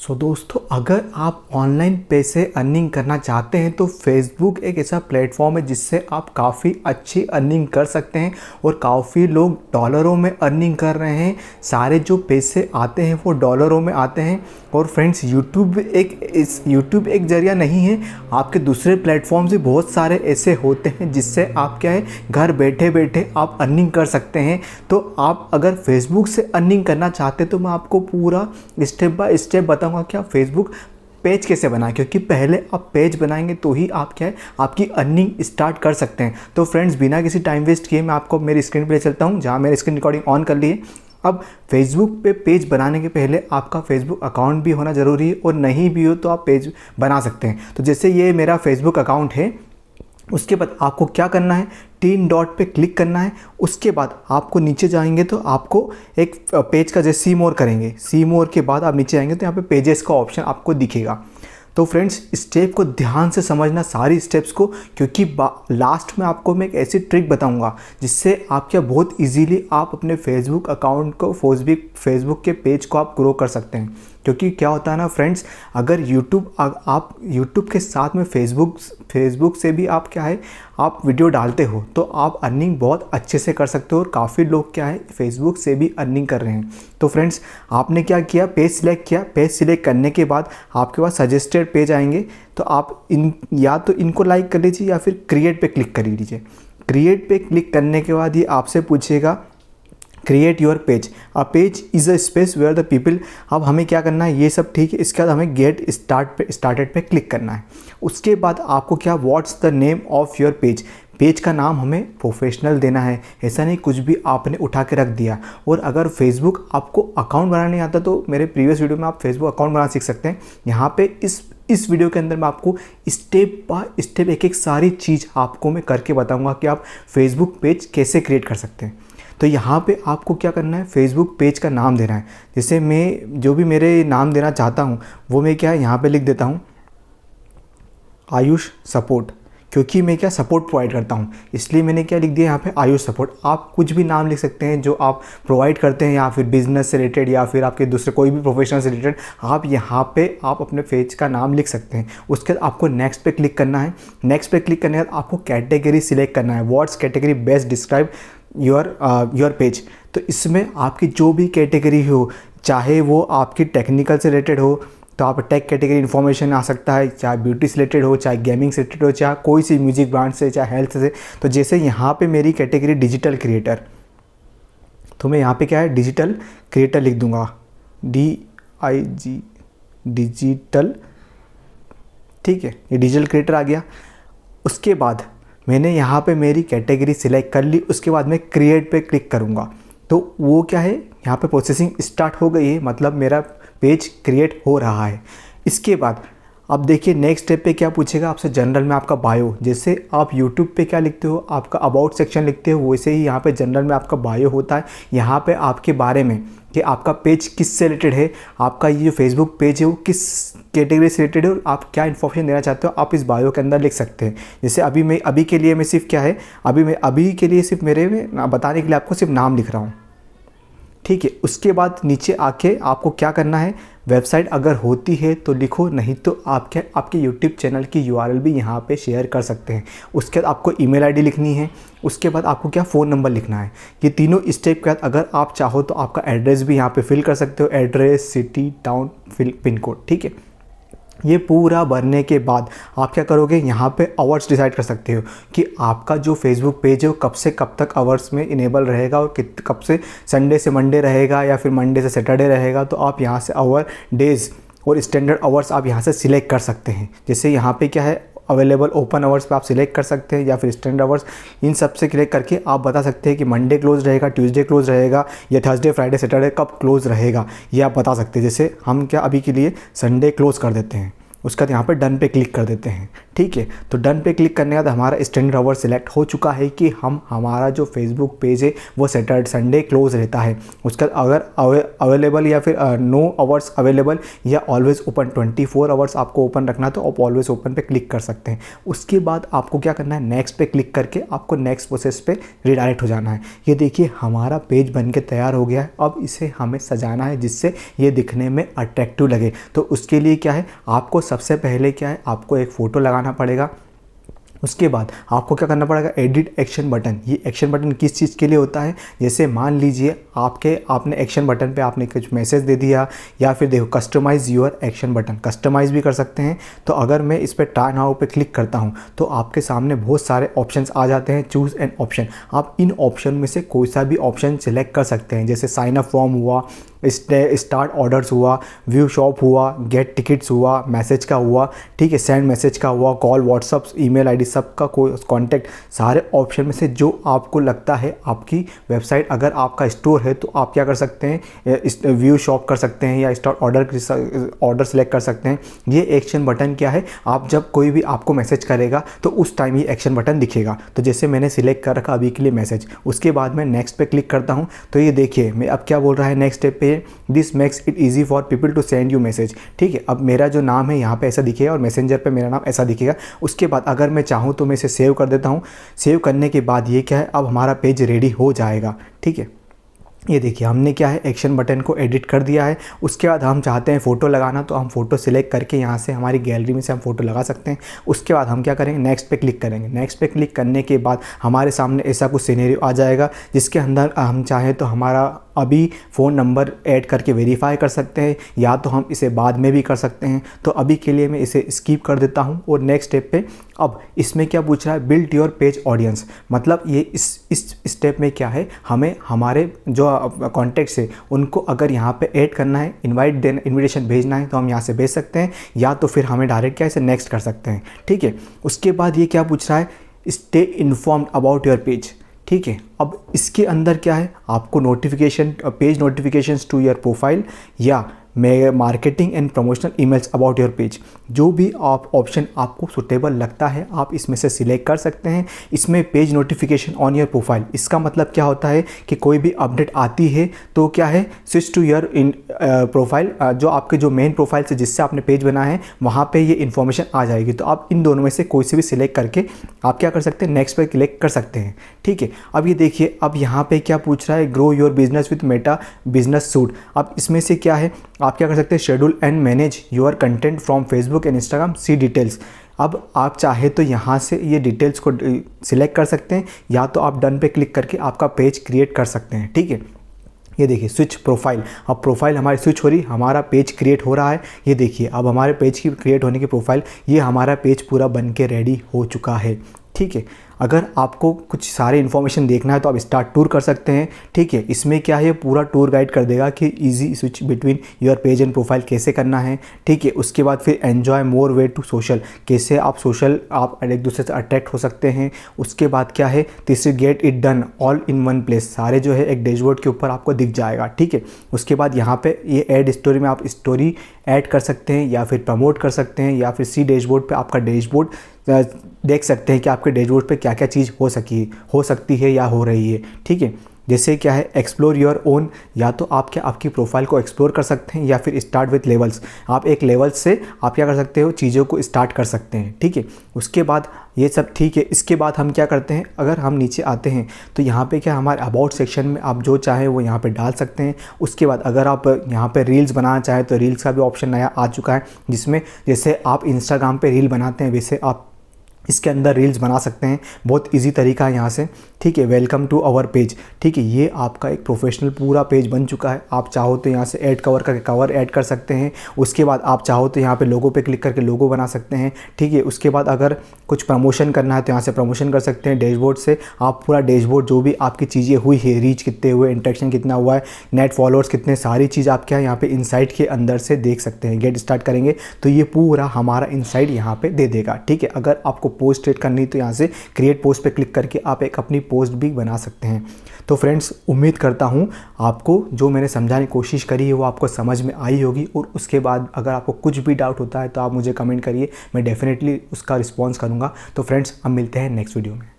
दोस्तों, अगर आप ऑनलाइन पैसे अर्निंग करना चाहते हैं तो फेसबुक एक ऐसा प्लेटफॉर्म है जिससे आप काफ़ी अच्छी अर्निंग कर सकते हैं और काफ़ी लोग डॉलरों में अर्निंग कर रहे हैं। सारे जो पैसे आते हैं वो डॉलरों में आते हैं। और फ्रेंड्स, यूट्यूब एक ज़रिया नहीं है, आपके दूसरे प्लेटफॉर्म से बहुत सारे ऐसे होते हैं जिससे आप क्या है, घर बैठे बैठे आप अर्निंग कर सकते हैं। तो आप अगर फेसबुक से अर्निंग करना चाहते हैं तो मैं आपको पूरा स्टेप बाय स्टेप बताऊंगा कि आप फेसबुक पेज कैसे बनाएं, क्योंकि पहले आप पेज बनाएंगे तो ही आप क्या है, आपकी अर्निंग स्टार्ट कर सकते हैं। तो फ्रेंड्स, बिना किसी टाइम वेस्ट किए मैं आपको मेरी स्क्रीन पे ले चलता हूं, जहां मैंने स्क्रीन रिकॉर्डिंग ऑन कर ली है। अब फेसबुक पे पेज बनाने के पहले आपका फेसबुक अकाउंट भी होना ज़रूरी है, और नहीं भी हो तो आप पेज बना सकते हैं। तो जैसे ये मेरा फेसबुक अकाउंट है, उसके बाद आपको क्या करना है, 3 डॉट पे क्लिक करना है। उसके बाद आपको नीचे जाएंगे तो आपको एक पेज का जैसे सी मोर करेंगे, सी मोर के बाद आप नीचे आएंगे तो यहाँ पे पेजेस का ऑप्शन आपको दिखेगा। तो फ्रेंड्स, स्टेप को ध्यान से समझना, सारी स्टेप्स को, क्योंकि लास्ट में आपको मैं एक ऐसी ट्रिक बताऊंगा जिससे आप क्या बहुत इजीली आप अपने फेसबुक अकाउंट को, फेसबुक के पेज को आप ग्रो कर सकते हैं। क्योंकि क्या होता है ना फ्रेंड्स, अगर आप यूट्यूब के साथ में फेसबुक से भी आप क्या है, आप वीडियो डालते हो तो आप अर्निंग बहुत अच्छे से कर सकते हो। और काफ़ी लोग क्या है, फेसबुक से भी अर्निंग कर रहे हैं। तो फ्रेंड्स, आपने क्या किया, पेज सिलेक्ट किया। पेज सिलेक्ट करने के बाद आपके पास सजेस्टेड पेज आएंगे, तो आप या तो इनको लाइक कर लीजिए या फिर क्रिएट पे क्लिक कर लीजिए। क्रिएट पे क्लिक करने के बाद ये आपसे पूछेगा create your page, a page is a space where the people. अब हमें क्या करना है, ये सब ठीक है। इसके बाद हमें गेट स्टार्टेड पे क्लिक करना है। उसके बाद आपको क्या, what's the name of your page, page का नाम हमें प्रोफेशनल देना है। ऐसा नहीं कुछ भी आपने उठा के रख दिया। और अगर फेसबुक आपको अकाउंट बनाना नहीं आता तो मेरे प्रीवियस वीडियो में आप फेसबुक अकाउंट बनाना सीख सकते हैं। यहाँ पे इस वीडियो के अंदर मैं आपको स्टेप बाय स्टेप एक सारी चीज़ आपको मैं करके बताऊँगा कि आप फेसबुक पेज कैसे क्रिएट कर सकते हैं। तो यहाँ पे आपको क्या करना है, फेसबुक पेज का नाम देना है। जैसे मैं जो भी मेरे नाम देना चाहता हूँ वो मैं क्या है, यहाँ पे लिख देता हूँ आयुष सपोर्ट, क्योंकि मैं क्या सपोर्ट प्रोवाइड करता हूँ, इसलिए मैंने क्या लिख दिया यहाँ पे आयुष सपोर्ट। आप कुछ भी नाम लिख सकते हैं जो आप प्रोवाइड करते हैं, या फिर बिजनेस से रिलेटेड या फिर आपके दूसरे कोई भी प्रोफेशन से रिलेटेड आप यहाँ पे आप अपने पेज का नाम लिख सकते हैं। उसके बाद आपको नेक्स्ट पे क्लिक करना है। नेक्स्ट पे क्लिक करने के बाद आपको कैटेगरी सिलेक्ट करना है, what's category best describe your page. तो इसमें आपकी जो भी कैटेगरी हो, चाहे वो आपकी टेक्निकल से रिलेटेड हो तो आप टेक कैटेगरी इन्फॉर्मेशन आ सकता है, चाहे ब्यूटी से रिलेटेड हो, चाहे गेमिंग से रिलेटेड हो, चाहे कोई सी म्यूजिक ब्रांड से, चाहे हेल्थ से। तो जैसे यहाँ पे मेरी कैटेगरी डिजिटल क्रिएटर, तो मैं यहाँ पे क्या है, डिजिटल क्रिएटर लिख दूँगा, DIG डिजिटल, ठीक है, ये डिजिटल क्रिएटर आ गया। उसके बाद मैंने यहाँ पे मेरी कैटेगरी सिलेक्ट कर ली। उसके बाद मैं क्रिएट पे क्लिक करूँगा तो वो क्या है, यहाँ पे प्रोसेसिंग स्टार्ट हो गई है, मतलब मेरा पेज क्रिएट हो रहा है। इसके बाद अब देखिए नेक्स्ट स्टेप पे क्या पूछेगा आपसे, जनरल में आपका बायो। जैसे आप यूट्यूब पे क्या लिखते हो, आपका अबाउट सेक्शन लिखते हो, वैसे ही यहाँ पे जनरल में आपका बायो होता है। यहाँ पे आपके बारे में कि आपका पेज किस से रिलेटेड है, आपका ये जो फेसबुक पेज है वो किस कैटेगरी से रिलेटेड है और आप क्या इन्फॉर्मेशन देना चाहते हो, आप इस बायो के अंदर लिख सकते हैं। जैसे अभी के लिए मैं सिर्फ क्या है, अभी के लिए सिर्फ मेरे में बताने के लिए आपको सिर्फ नाम लिख रहा हूँ, ठीक है। उसके बाद नीचे आके आपको क्या करना है, वेबसाइट अगर होती है तो लिखो, नहीं तो आप क्या, आपके यूट्यूब चैनल की URL भी यहाँ पे शेयर कर सकते हैं। उसके बाद आपको ईमेल आईडी लिखनी है। उसके बाद आपको क्या, फ़ोन नंबर लिखना है। ये तीनों स्टेप के बाद अगर आप चाहो तो आपका एड्रेस भी यहाँ पे फिल कर सकते हो, address, city, town, pin code, ठीक है। ये पूरा भरने के बाद आप क्या करोगे, यहाँ पे आवर्स डिसाइड कर सकते हो कि आपका जो फेसबुक पेज है वो कब से कब तक आवर्स में इनेबल रहेगा और कब से संडे से मंडे रहेगा या फिर मंडे से सैटरडे रहेगा। तो आप यहाँ से आवर, डेज़ और स्टैंडर्ड आवर्स आप यहाँ से सिलेक्ट कर सकते हैं। जैसे यहाँ पे क्या है, अवेलेबल ओपन आवर्स पे आप सिलेक्ट कर सकते हैं या फिर स्टैंडर्ड आवर्स, इन सब से क्लिक करके आप बता सकते हैं कि मंडे क्लोज रहेगा, ट्यूसडे क्लोज रहेगा, या थर्सडे, फ्राइडे, सैटरडे कब क्लोज रहेगा, ये आप बता सकते हैं। जैसे हम क्या अभी के लिए संडे क्लोज कर देते हैं, उसके बाद यहाँ पे डन पे क्लिक कर देते हैं, ठीक है। तो डन पे क्लिक करने के बाद हमारा स्टैंडर्ड आवर सिलेक्ट हो चुका है कि हमारा जो फेसबुक पेज है वो सैटरडे संडे क्लोज रहता है। उसका अगर अवेलेबल या फिर नो आवर्स अवेलेबल या ऑलवेज ओपन 24 आवर्स आपको ओपन रखना तो आप ऑलवेज ओपन पे क्लिक कर सकते हैं। उसके बाद आपको क्या करना है, नेक्स्ट पे क्लिक करके आपको नेक्स्ट प्रोसेस पे रिडायरेक्ट हो जाना है। ये देखिए हमारा पेज बन के तैयार हो गया है। अब इसे हमें सजाना है जिससे ये दिखने में अट्रैक्टिव लगे। तो उसके लिए क्या है, आपको सबसे पहले क्या है, आपको एक फ़ोटो लगाना पड़ेगा। उसके बाद आपको क्या करना पड़ेगा, एडिट एक्शन बटन। ये एक्शन बटन किस चीज़ के लिए होता है, जैसे मान लीजिए आपने एक्शन बटन पे आपने कुछ मैसेज दे दिया, या फिर देखो customize your action button, customize भी कर सकते हैं। तो अगर मैं इस पर ट्राई नाउ पे क्लिक करता हूँ तो आपके सामने बहुत सारे ऑप्शंस आ जाते हैं। चूज़ एन ऑप्शन, आप इन ऑप्शन में से कोई सा भी ऑप्शन सिलेक्ट कर सकते हैं। जैसे साइन अप फॉर्म हुआ, स्टार्ट ऑर्डर्स हुआ, व्यू शॉप हुआ, गेट टिकट्स हुआ, मैसेज का हुआ, ठीक है, सेंड मैसेज का हुआ, कॉल, व्हाट्सअप, ईमेल आईडी, सबका कोई कॉन्टैक्ट, सारे ऑप्शन में से जो आपको लगता है आपकी वेबसाइट अगर आपका स्टोर है तो आप क्या कर सकते हैं, व्यू शॉप कर सकते हैं या स्टार्ट ऑर्डर सेलेक्ट कर सकते हैं। ये एक्शन बटन क्या है, आप जब कोई भी आपको मैसेज करेगा तो उस टाइम ये एक्शन बटन दिखेगा। तो जैसे मैंने सिलेक्ट कर रखा अभी के लिए मैसेज, उसके बाद मैं नेक्स्ट पे क्लिक करता हूँ तो ये देखिए मैं अब क्या बोल रहा है नेक्स्ट स्टेप पे, this makes it easy for people to send you message. ठीक है, अब मेरा जो नाम है यहाँ पे ऐसा दिखेगा और मैसेंजर पे मेरा नाम ऐसा दिखेगा। उसके बाद अगर मैं चाहूँ तो मैं इसे सेव कर देता हूँ। सेव करने के बाद ये क्या है, अब हमारा पेज रेडी हो जाएगा। ठीक है, ये देखिए हमने क्या है, एक्शन बटन को एडिट कर दिया है। उसके बाद हम चाहते हैं फ़ोटो लगाना तो हम फ़ोटो सिलेक्ट करके यहाँ से हमारी गैलरी में से हम फ़ोटो लगा सकते हैं। उसके बाद हम क्या करेंगे, नेक्स्ट पे क्लिक करेंगे। नेक्स्ट पे क्लिक करने के बाद हमारे सामने ऐसा कुछ सिनेरियो आ जाएगा जिसके अंदर हम चाहें तो हमारा अभी फ़ोन नंबर ऐड करके वेरीफाई कर सकते हैं, या तो हम इसे बाद में भी कर सकते हैं। तो अभी के लिए मैं इसे स्किप कर देता हूँ और नेक्स्ट स्टेप पे, अब इसमें क्या पूछ रहा है, बिल्ड योर पेज ऑडियंस। मतलब ये इस स्टेप में क्या है, हमें हमारे जो कॉन्टैक्ट्स है उनको अगर यहाँ पे ऐड करना है, इन्विटेशन भेजना है तो हम यहाँ से भेज सकते हैं, या तो फिर हमें डायरेक्ट क्या इसे नेक्स्ट कर सकते हैं। ठीक है, उसके बाद ये क्या पूछ रहा है, stay informed about your page. ठीक है, अब इसके अंदर क्या है, आपको notification, page notifications to your profile या marketing and promotional emails about your page, जो भी आप ऑप्शन आपको सुटेबल लगता है आप इसमें से सिलेक्ट कर सकते हैं। इसमें page notification on your profile, इसका मतलब क्या होता है कि कोई भी अपडेट आती है तो क्या है, switch to your in profile, जो आपके जो मेन प्रोफाइल से जिससे आपने पेज बनाया है वहाँ पे ये इन्फॉर्मेशन आ जाएगी। तो आप इन दोनों में से कोई से भी सिलेक्ट करके आप क्या कर सकते हैं, नेक्स्ट पे क्लिक कर सकते हैं। ठीक है, अब ये देखिए, अब यहाँ पे क्या पूछ रहा है, grow your business with Meta business suit. अब इसमें से क्या है, आप क्या कर सकते हैं, schedule and manage your content from Facebook and Instagram, see details. अब आप चाहे तो यहाँ से ये डिटेल्स को सिलेक्ट कर सकते हैं, या तो आप डन पे क्लिक करके आपका पेज क्रिएट कर सकते हैं। ठीक है, ये देखिए स्विच प्रोफाइल, अब प्रोफाइल हमारी स्विच हो रही, हमारा पेज क्रिएट हो रहा है। ये देखिए अब हमारे पेज की क्रिएट होने की प्रोफाइल, ये हमारा पेज पूरा बन के रेडी हो चुका है। ठीक है, अगर आपको कुछ सारे इन्फॉर्मेशन देखना है तो आप स्टार्ट टूर कर सकते हैं। ठीक है, इसमें क्या है, पूरा टूर गाइड कर देगा कि easy switch between your page and profile कैसे करना है। ठीक है, उसके बाद फिर enjoy more way to social, कैसे आप सोशल आप एक दूसरे से अट्रैक्ट हो सकते हैं। उसके बाद क्या है, तीसरी get it done all in one place, सारे जो है एक डैशबोर्ड के ऊपर आपको दिख जाएगा। ठीक है, उसके बाद यहाँ पे ये ऐड स्टोरी में आप स्टोरी ऐड कर सकते हैं या फिर प्रमोट कर सकते हैं, या फिर सी डैशबोर्ड पे आपका डैशबोर्ड देख सकते हैं कि आपके डैशबोर्ड पे क्या क्या चीज़ हो सकती है या हो रही है। ठीक है, जैसे क्या है, एक्सप्लोर योर ओन, या तो आप क्या आपकी प्रोफाइल को एक्सप्लोर कर सकते हैं, या फिर स्टार्ट विथ लेवल्स, आप एक लेवल से आप क्या कर सकते हो, चीज़ों को स्टार्ट कर सकते हैं। ठीक है, उसके बाद ये सब ठीक है। इसके बाद हम क्या करते हैं, अगर हम नीचे आते हैं तो यहाँ पे क्या हमारे अबाउट सेक्शन में आप जो चाहें वो यहाँ पे डाल सकते हैं। उसके बाद अगर आप यहाँ पे रील्स बनाना चाहें तो रील्स का भी ऑप्शन नया आ चुका है, जिसमें जैसे आप इंस्टाग्राम पे रील बनाते हैं वैसे आप इसके अंदर रील्स बना सकते हैं। बहुत इजी तरीका है यहाँ से। ठीक है, वेलकम टू आवर पेज। ठीक है, ये आपका एक प्रोफेशनल पूरा पेज बन चुका है। आप चाहो तो यहाँ से ऐड कवर करके कवर ऐड कर सकते हैं। उसके बाद आप चाहो तो यहाँ पे लोगो पे क्लिक करके लोगो बना सकते हैं। ठीक है, उसके बाद अगर कुछ प्रमोशन करना है तो यहाँ से प्रमोशन कर सकते हैं। डैशबोर्ड से आप पूरा डैशबोर्ड जो भी आपकी चीज़ें हुई है, रीच कितने हुए, इंटरेक्शन कितना हुआ है, नेट फॉलोअर्स कितने, सारी चीज़ आप क्या यहाँ पे इनसाइट के अंदर से देख सकते हैं। गेट स्टार्ट करेंगे तो ये पूरा हमारा इनसाइट यहाँ पे दे देगा। ठीक है, अगर आपको पोस्ट क्रिएट करनी तो यहाँ से क्रिएट पोस्ट पे क्लिक करके आप एक अपनी पोस्ट भी बना सकते हैं। तो फ्रेंड्स, उम्मीद करता हूँ आपको जो मैंने समझाने की कोशिश करी है वो आपको समझ में आई होगी, और उसके बाद अगर आपको कुछ भी डाउट होता है तो आप मुझे कमेंट करिए, मैं डेफिनेटली उसका रिस्पॉन्स करूँगा। तो फ्रेंड्स, हम मिलते हैं नेक्स्ट वीडियो में।